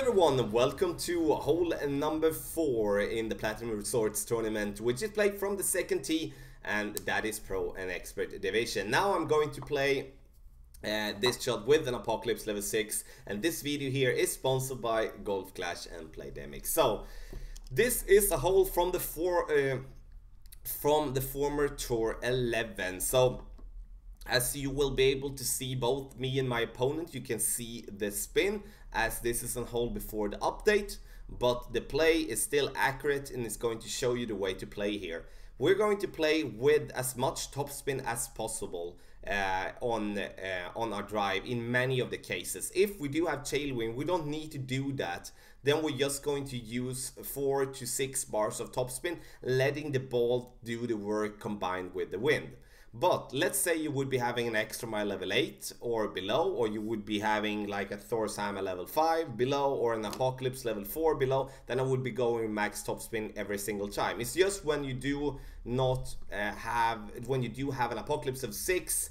everyone, welcome to hole number 4 in the Platinum Resorts tournament, which is played from the second tee, and that is Pro and Expert division. Now I'm going to play this shot with an Apocalypse level 6, and this video here is sponsored by Golf Clash and Playdemic. So this is a hole from the former Tour 11. So as you will be able to see, both me and my opponent, you can see the spin, as this is a hole before the update, but the play is still accurate and it's going to show you the way to play here. We're going to play with as much topspin as possible on our drive in many of the cases. If we do have tailwind, we don't need to do that. Then we're just going to use 4 to 6 bars of topspin, letting the ball do the work combined with the wind. But let's say you would be having an extra mile level 8 or below, or you would be having like a Thor's Hammer level 5 below, or an Apocalypse level 4 below, then I would be going max topspin every single time. It's just when you do not have an Apocalypse of 6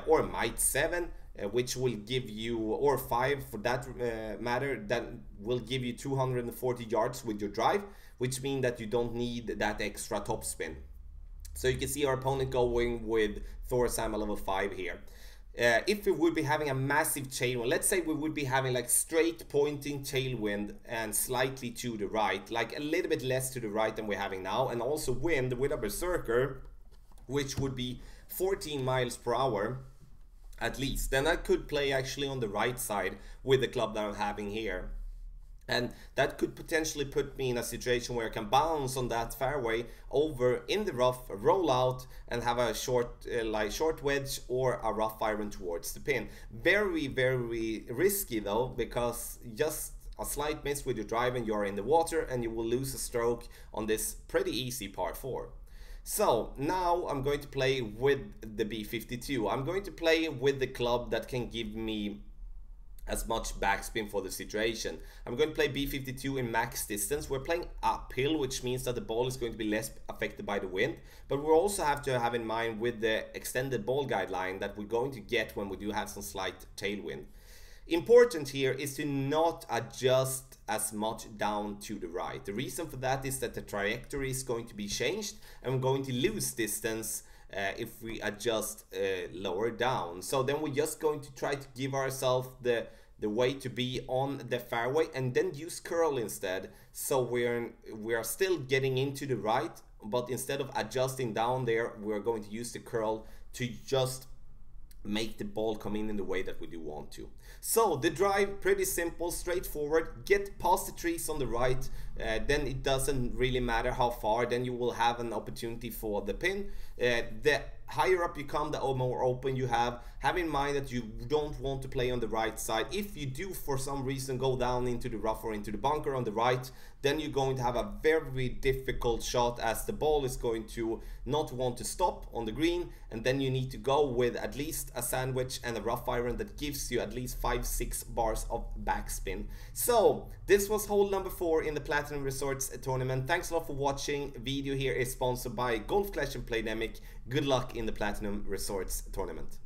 or Might 7, which will give you, or 5 for that matter, that will give you 240 yards with your drive, which means that you don't need that extra topspin. So you can see our opponent going with Thor's Hammer level 5 here. If we would be having a massive tailwind, let's say we would be having like straight pointing tailwind and slightly to the right, like a little bit less to the right than we're having now, and also wind with a Berserker, which would be 14 miles per hour at least, then I could play actually on the right side with the club that I'm having here. And that could potentially put me in a situation where I can bounce on that fairway over in the rough, roll out, and have a short wedge or a rough iron towards the pin. Very, very risky though, because just a slight miss with your drive and you're in the water and you will lose a stroke on this pretty easy par 4. So now I'm going to play with the B52. I'm going to play with the club that can give me as much backspin for the situation. I'm going to play B52 in max distance. We're playing uphill, which means that the ball is going to be less affected by the wind, but we also have to have in mind with the extended ball guideline that we're going to get when we do have some slight tailwind. Important here is to not adjust as much down to the right. The reason for that is that the trajectory is going to be changed and we're going to lose distance if we adjust lower down. So then we're just going to try to give ourselves the way to be on the fairway and then use curl instead. So we are still getting into the right, but instead of adjusting down there, we're going to use the curl to just make the ball come in the way that we do want to. So the drive, pretty simple, straightforward. Get past the trees on the right, then it doesn't really matter how far, then you will have an opportunity for the pin. The higher up you come, the more open you have. Have in mind that you don't want to play on the right side. If you do for some reason go down into the rough or into the bunker on the right, then you're going to have a very difficult shot, as the ball is going to not want to stop on the green, and then you need to go with at least a sandwich and a rough iron that gives you at least 5-6 bars of backspin. So this was hole number 4 in the Platinum Resorts tournament. Thanks a lot for watching. Video here is sponsored by Golf Clash and Playdemic. Good luck in the Platinum Resorts tournament.